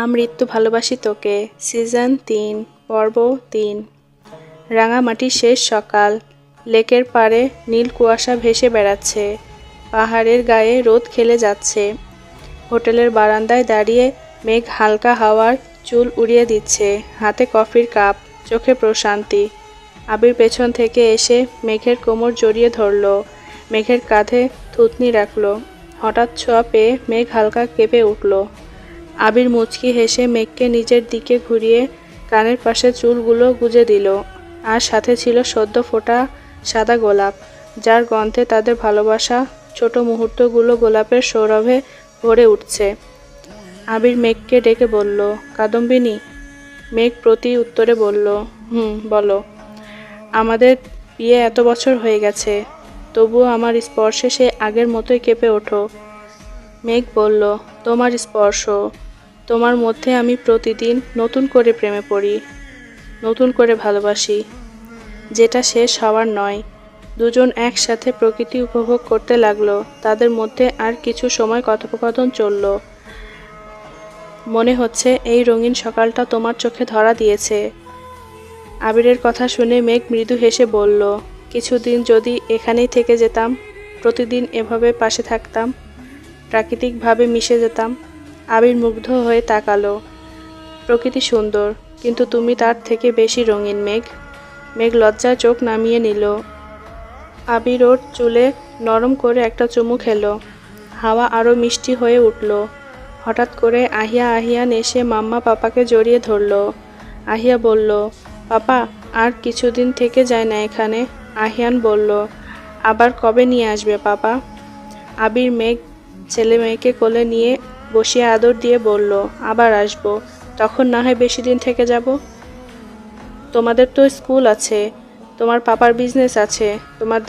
আমৃত্যু ভালোবাসি তোকে সিজন ৩ পর্ব ৩। রাঙামাটির শেষ সকাল। লেকের পাড়ে নীল কুয়াশা ভেসে বেড়াচ্ছে, পাহাড়ের গায়ে রোদ খেলে যাচ্ছে। হোটেলের বারান্দায় দাঁড়িয়ে মেঘ হালকা হাওয়ার চুল উড়িয়ে দিচ্ছে, হাতে কফির কাপ, চোখে প্রশান্তি। আবির পেছন থেকে এসে মেঘের কোমর জড়িয়ে ধরল, মেঘের কাঁধে থুতনি রাখল। হঠাৎ ছোঁয়া পেয়ে মেঘ হালকা কেঁপে উঠল। আবির মুচকি হেসে মেঘকে নিজের দিকে ঘুরিয়ে কানের পাশে চুলগুলো গুজে দিল, আর সাথে ছিল সদ্য ফোটা সাদা গোলাপ, যার গন্ধে তাদের ভালোবাসা ছোট মুহূর্তগুলো গোলাপের সৌরভে ভরে উঠছে। আবির মেঘকে ডেকে বলল, কাদম্বিনী। মেঘ প্রতি উত্তরে বলল, বলো। আমাদের বিয়ে এত বছর হয়ে গেছে, তবুও আমার স্পর্শে সে আগের মতোই কেঁপে ওঠো। মেঘ বলল, তোমার স্পর্শ, তোমার মধ্যে আমি প্রতিদিন নতুন করে প্রেমে পড়ি, নতুন করে ভালোবাসি, যেটা শেষ হওয়ার নয়। দুজন একসাথে প্রকৃতি উপভোগ করতে লাগলো। তাদের মধ্যে আর কিছু সময় কথোপকথন চলল। মনে হচ্ছে এই রঙিন সকালটা তোমার চোখে ধরা দিয়েছে। আবিরের কথা শুনে মেঘ মৃদু হেসে বলল, কিছুদিন যদি এখানেই থেকে যেতাম, প্রতিদিন এভাবে পাশে থাকতাম, প্রাকৃতিকভাবে মিশে যেতাম। আবির মুগ্ধ হয়ে তাকালো। প্রকৃতি সুন্দর, কিন্তু তুমি তার থেকে বেশি রঙিন মেঘ। মেঘ লজ্জায় চোখ নামিয়ে নিল। আবির ওর চুলে নরম করে একটা চুমু খেলো। হাওয়া আরও মিষ্টি হয়ে উঠল। হঠাৎ করে আহিয়ান এসে মাম্মা পাপাকে জড়িয়ে ধরল। আহিয়া বলল, পাপা আর কিছুদিন থেকে যায় না এখানে। আহিয়ান বলল, আবার কবে নিয়ে আসবে পাপা? আবির মেঘ ছেলে মেয়েকে কোলে নিয়ে বসিয়ে আদর দিয়ে বলল, আবার আসবো, তখন না হয় বেশি দিন থেকে যাব। তোমাদের তো স্কুল আছে, তোমার পাপার বিজনেস আছে, তোমার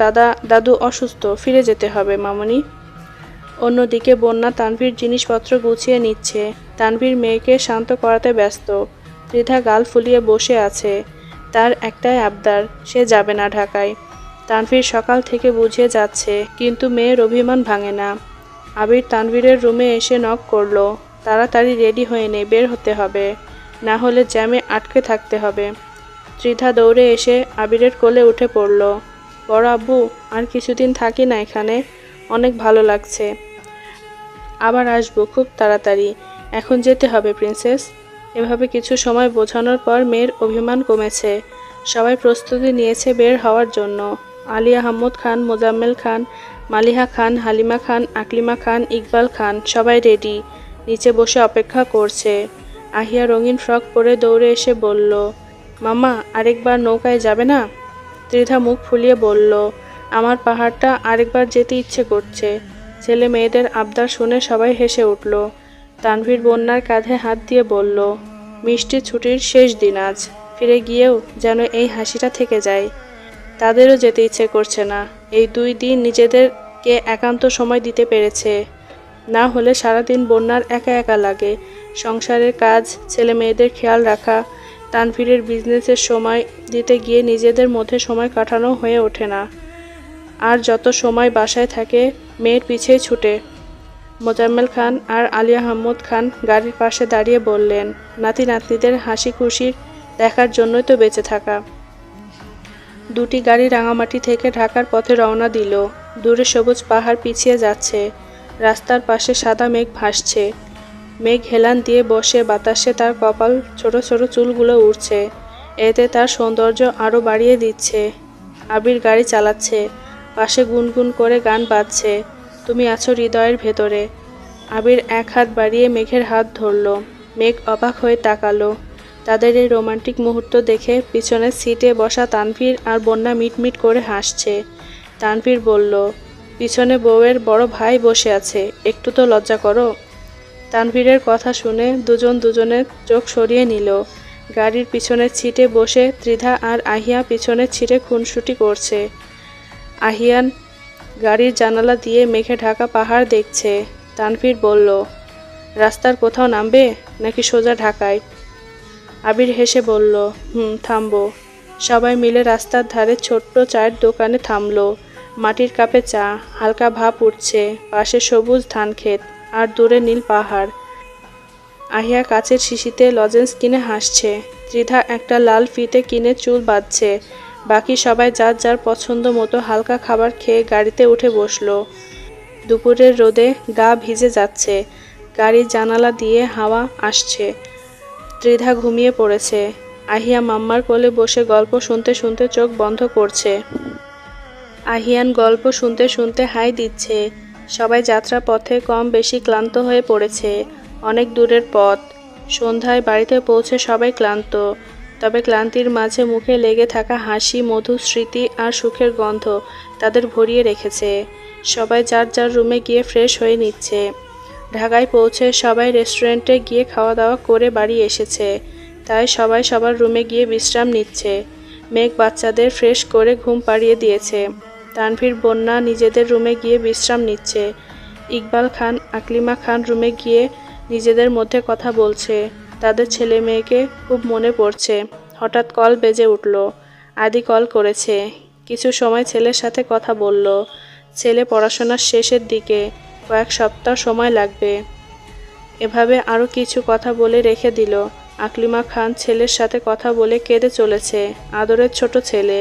দাদু অসুস্থ, ফিরে যেতে হবে মামনি। অন্যদিকে বন্যা তানভীর জিনিসপত্র গুছিয়ে নিচ্ছে। তানভীর মেয়েকে শান্ত করাতে ব্যস্ত। ত্রিধা গাল ফুলিয়ে বসে আছে। তার একটাই আবদার, সে যাবে না ঢাকায়। তানভীর সকাল থেকে বুঝিয়ে যাচ্ছে, কিন্তু মেয়ের অভিমান ভাঙে না। আবির তানভীরের রুমে এসে নক করলো, তাড়াতাড়ি রেডি হয়ে নে, বের হতে হবে, না হলে জ্যামে আটকে থাকতে হবে। ত্রিধা দৌড়ে এসে আবিরের কোলে উঠে পড়ল। বড় আব্বু, আর কিছুদিন থাকি না এখানে, অনেক ভালো লাগছে, আবার আসবো খুব তাড়াতাড়ি, এখন যেতে হবে প্রিন্সেস। এভাবে কিছু সময় বোঝানোর পর মেয়ের অভিমান কমেছে। সবাই প্রস্তুতি নিয়েছে বের হওয়ার জন্য। আলী আহমদ খান, মোজাম্মেল খান, মালিহা খান, হালিমা খান, আকলিমা খান, ইকবাল খান, সবাই রেডি, নিচে বসে অপেক্ষা করছে। আহিয়া রঙিন ফ্রক পরে দৌড়ে এসে বলল, মামা আরেকবার নৌকায় যাবে না? ত্রিধা মুখ ফুলিয়ে বলল, আমার পাহাড়টা আরেকবার যেতে ইচ্ছে করছে। ছেলে মেয়েদের আবদার শুনে সবাই হেসে উঠল। তানভীর বন্যার কাঁধে হাত দিয়ে বলল, মিষ্টি ছুটির শেষ দিন আজ, ফিরে গিয়েও যেন এই হাসিটা থেকে যায়। তাদেরও যেতে ইচ্ছে করছে না। এই 2 দিন নিজেদেরকে একান্ত সময় দিতে পেরেছে, না হলে সারাদিন বন্যার একা একা লাগে। সংসারের কাজ, ছেলে মেয়েদের খেয়াল রাখা, তানভীরের বিজনেসের সময় দিতে গিয়ে নিজেদের মধ্যে সময় কাটানো হয়ে ওঠে না। আর যত সময় বাসায় থাকে মেয়ের পিছেই ছুটে। মোজাম্মেল খান আর আলী আহমদ খান গাড়ির পাশে দাঁড়িয়ে বললেন, নাতি নাতনিদের হাসি খুশি দেখার জন্যই তো বেঁচে থাকা। 2টি গাড়ি রাঙামাটি থেকে ঢাকার পথে রওনা দিল। দূরে সবুজ পাহাড় পিছিয়ে যাচ্ছে, রাস্তার পাশে সাদা মেঘ ভাসছে। মেঘ হেলান দিয়ে বসে, বাতাসে তার কপাল ছোট ছোট চুলগুলো উড়ছে, এতে তার সৌন্দর্য আরও বাড়িয়ে দিচ্ছে। আবির গাড়ি চালাচ্ছে, পাশে গুনগুন করে গান বাজছে, তুমি আছো হৃদয়ের ভেতরে। আবির এক হাত বাড়িয়ে মেঘের হাত ধরল। মেঘ অবাক হয়ে তাকালো। তাদের এই রোমান্টিক মুহূর্ত দেখে পিছনের সিটে বসা তানভীর আর বন্যা মিটমিট করে হাসছে। তানভীর বলল, পিছনে বউয়ের বড় ভাই বসে আছে, একটু তো লজ্জা করো। তানভীরের কথা শুনে দুজনের চোখ সরিয়ে নিল। গাড়ির পিছনের সিটে বসে ত্রিধা আর আহিয়া পিছনের সিটে খুনসুটি করছে। আহিয়ান গাড়ির জানালা দিয়ে মেঘে ঢাকা পাহাড় দেখছে। তানভীর বলল, রাস্তার কোথাও নামবে নাকি সোজা ঢাকায়? আবির হেসে বলল, থামবো। সবাই মিলে রাস্তার ধারে ছোট্ট চায়ের দোকানে থামলো। মাটির কাপে চা, হালকা ভাপ উঠছে, পাশে সবুজ ধান ক্ষেত আর দূরে নীল পাহাড়। আহিয়া কাচের শিশিতে লজেন্স কিনে হাসছে। ত্রিধা একটা লাল ফিতে কিনে চুল বাঁধছে। বাকি সবাই যার যার পছন্দ মতো হালকা খাবার খেয়ে গাড়িতে উঠে বসলো। দুপুরের রোদে গা ভিজে যাচ্ছে। গাড়ির জানালা দিয়ে হাওয়া আসছে। ত্রিধা ঘুমিয়ে পড়েছে। আহিয়া মাম্মার কোলে বসে গল্প শুনতে শুনতে চোখ বন্ধ করছে। আহিয়ান গল্প শুনতে শুনতে হাই দিচ্ছে। সবাই যাত্রা পথে কম বেশি ক্লান্ত হয়ে পড়েছে। অনেক দূরের পথ। সন্ধ্যায় বাড়িতে পৌঁছে সবাই ক্লান্ত। তবে ক্লান্তির মাঝে মুখে লেগে থাকা হাসি, মধুর স্মৃতি আর সুখের গন্ধ তাদের ভরিয়ে রেখেছে। সবাই যার যার রুমে গিয়ে ফ্রেশ হয়ে নিচ্ছে। ঢাকায় পৌঁছে সবাই রেস্টুরেন্টে গিয়ে খাওয়া দাওয়া করে বাড়ি এসেছে। তাই সবাই সবার রুমে গিয়ে বিশ্রাম নিচ্ছে। মেঘ বাচ্চাদের ফ্রেশ করে ঘুম পাড়িয়ে দিয়েছে। তানভীর, বন্যা নিজেদের রুমে গিয়ে বিশ্রাম নিচ্ছে। ইকবাল খান, আকলিমা খান রুমে গিয়ে নিজেদের মধ্যে কথা বলছে। তাদের ছেলে মেয়েকে খুব মনে পড়ছে। হঠাৎ কল বেজে উঠল। আদি কল করেছে। কিছু সময় ছেলের সাথে কথা বলল। ছেলে পড়াশোনার শেষের দিকে, কয়েক সপ্তাহ সময় লাগবে। এভাবে আরও কিছু কথা বলে রেখে দিল। আকলিমা খান ছেলের সাথে কথা বলে কেঁদে চলেছে। আদরের ছোট ছেলে,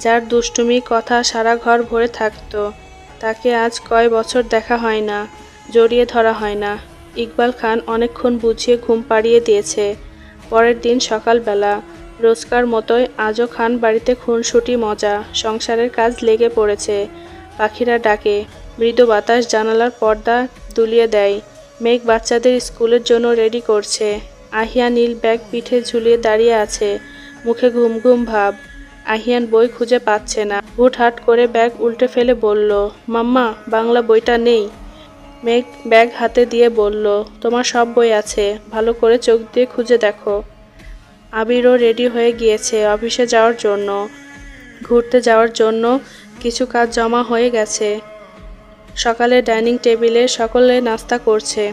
যার দুষ্টুমি কথা সারা ঘর ভরে থাকত, তাকে আজ কয় বছর দেখা হয় না, জড়িয়ে ধরা হয় না। ইকবাল খান অনেকক্ষণ বুঝিয়ে ঘুম পাড়িয়ে দিয়েছে। পরের দিন সকালবেলা রোজকার মতোই আজও খান বাড়িতে খুনসুটি মজা, সংসারের কাজ লেগে পড়েছে। পাখিরা ডাকে, মৃদু বাতাস জানালার পর্দা দুলিয়ে দেয়। মেঘ বাচ্চাদের স্কুলের জন্য রেডি করছে। আহিয়া নীল ব্যাগ পিঠে ঝুলিয়ে দাঁড়িয়ে আছে, মুখে ঘুম ঘুম ভাব। আহিয়ান বই খুঁজে পাচ্ছে না। হুটহাট করে ব্যাগ উল্টে ফেলে বলল, মাম্মা, বাংলা বইটা নেই। মেঘ ব্যাগ হাতে দিয়ে বলল, তোমার সব বই আছে, ভালো করে চোখ দিয়ে খুঁজে দেখো। আবিরও রেডি হয়ে গিয়েছে অফিসে যাওয়ার জন্য। ঘুরতে যাওয়ার জন্য কিছু কাজ জমা হয়ে গেছে। সকালে ডাইনিং টেবিলে সকলে নাস্তা করছে।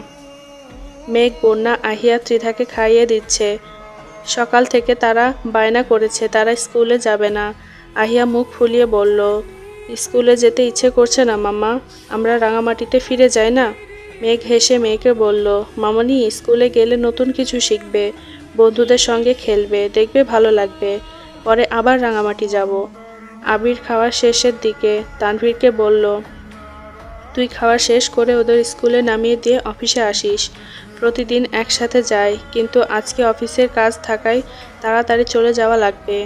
মেঘ, বন্যা, আহিয়া ত্রিধাকে খাইয়ে দিচ্ছে। সকাল থেকে তারা বায়না করেছে তারা স্কুলে যাবে না। আহিয়া মুখ ফুলিয়ে বলল, স্কুলে যেতে ইচ্ছে করছে না মাম্মা, আমরা রাঙামাটিতে ফিরে যাই না। মেঘ হেসে মেয়েকে বলল, মামনি, স্কুলে গেলে নতুন কিছু শিখবে, বন্ধুদের সঙ্গে খেলবে, দেখবে ভালো লাগবে, পরে আবার রাঙামাটি যাব। আবির খাওয়ার শেষের দিকে তানভীরকে বলল, তুই খাওয়া শেষ করে ওদের স্কুলে নামিয়ে দিয়ে অফিসে আসিস। প্রতিদিন একসাথে যাই, কিন্তু আজকে অফিসের কাজ থাকায় তাড়াতাড়ি চলে যাওয়া লাগবে।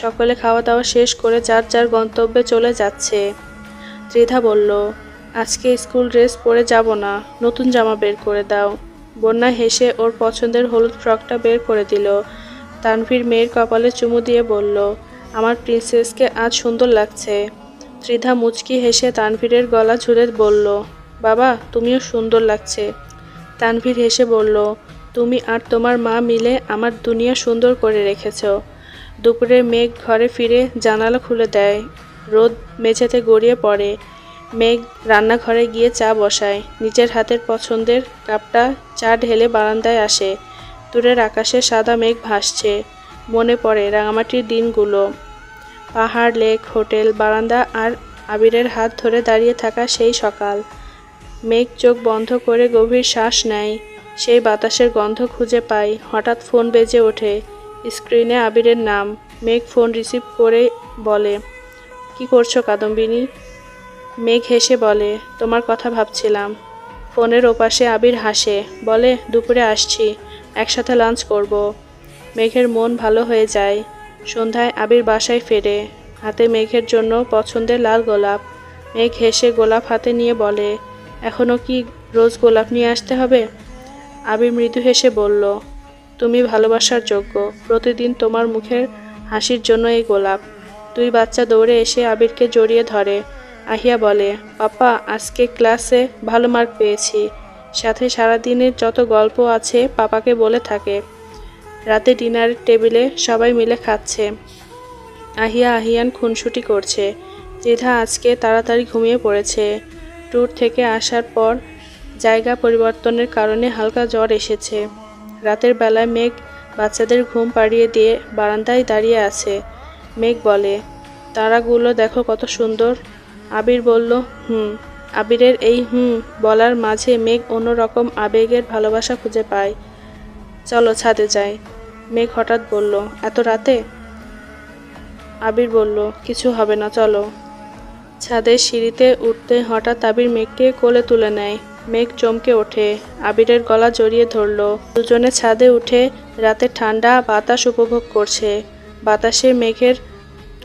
সকলে খাওয়া দাওয়া শেষ করে যার যার গন্তব্যে চলে যাচ্ছে। ত্রিধা বলল, আজকে স্কুল ড্রেস পরে যাব না, নতুন জামা বের করে দাও। বন্যা হেসে ওর পছন্দের হলুদ ফ্রকটা বের করে দিল। তানভীর মেয়ের কপালে চুমু দিয়ে বলল, আমার প্রিন্সেসকে আজ সুন্দর লাগছে। ত্রিধা মুচকি হেসে তানভীরের গলা ঝুলে বলল, বাবা, তুমিও সুন্দর লাগছে। তানভীর হেসে বলল, তুমি আর তোমার মা মিলে আমার দুনিয়া সুন্দর করে রেখেছ। দুপুরে মেঘ ঘরে ফিরে জানালা খুলে দেয়। রোদ মেঝেতে গড়িয়ে পড়ে। মেঘ রান্নাঘরে গিয়ে চা বসায়। নিজের হাতের পছন্দের কাপটা চা ঢেলে বারান্দায় আসে। দূরের আকাশে সাদা মেঘ ভাসছে। মনে পড়ে রাঙামাটির দিনগুলো। পাহাড়, লেক, হোটেল, বারান্দা আর আবিরের হাত ধরে দাঁড়িয়ে থাকা সেই সকাল। মেঘ চোখ বন্ধ করে গভীর শ্বাস নেয়। সেই বাতাসের গন্ধ খুঁজে পায়। হঠাৎ ফোন বেজে ওঠে। স্ক্রিনে আবিরের নাম। মেঘ ফোন রিসিভ করে বলে, কি করছো কাদম্বিনী? মেঘ হেসে বলে, তোমার কথা ভাবছিলাম। ফোনের ওপাশে আবির হাসে, বলে, দুপুরে আসছি, একসাথে লাঞ্চ করব। মেঘের মন ভালো হয়ে যায়। সন্ধ্যায় আবির বাসায় ফেরে। হাতে মেঘের জন্য পছন্দের লাল গোলাপ। মেঘ হেসে গোলাপ হাতে নিয়ে বলে, এখনও কি রোজ গোলাপ নিয়ে আসতে হবে? আবির মৃদু হেসে বলল, তুমি ভালোবাসার যোগ্য, প্রতিদিন তোমার মুখের হাসির জন্য এই গোলাপ। দুই বাচ্চা দৌড়ে এসে আবিরকে জড়িয়ে ধরে। আহিয়া বলে, পাপা, আজকে ক্লাসে ভালো মার্ক পেয়েছি। সাথে সারাদিনের যত গল্প আছে পাপাকে বলে থাকে। রাতে ডিনারের টেবিলে সবাই মিলে খাচ্ছে। আহিয়া আহিয়ান খুনসুটি করছে। ত্রিধা আজকে তাড়াতাড়ি ঘুমিয়ে পড়েছে। ট্যুর থেকে আসার পর জায়গা পরিবর্তনের কারণে হালকা জ্বর এসেছে। রাতের বেলায় মেঘ বাচ্চাদের ঘুম পাড়িয়ে দিয়ে বারান্দায় দাঁড়িয়ে আছে। মেঘ বলে, তারাগুলো দেখো কত সুন্দর। আবির বলল, আবিরের এই বলার মাঝে মেঘ অন্যরকম আবেগের ভালোবাসা খুঁজে পায়। চলো ছাদে যাই। মেঘ হঠাৎ বলল, এত রাতে? আবির বলল, কিছু হবে না, চলো। ছাদের সিঁড়িতে উঠতে হঠাৎ আবির মেঘকে কোলে তুলে নেয়। মেঘ চমকে ওঠে, আবিরের গলা জড়িয়ে ধরল। দুজনে ছাদে উঠে রাতের ঠান্ডা বাতাস উপভোগ করছে। বাতাসে মেঘের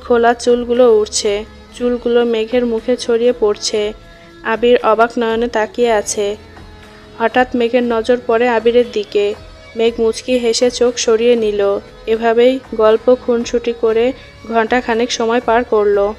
খোলা চুলগুলো উড়ছে, চুলগুলো মেঘের মুখে ছড়িয়ে পড়ছে। আবির অবাক নয়নে তাকিয়ে আছে। হঠাৎ মেঘের নজর পড়ে আবিরের দিকে। মেঘ মুচকি হেসে চোখ সরিয়ে নিল। এভাবেই গল্প খুনসুটি করে ঘণ্টাখানেক সময় পার করলো।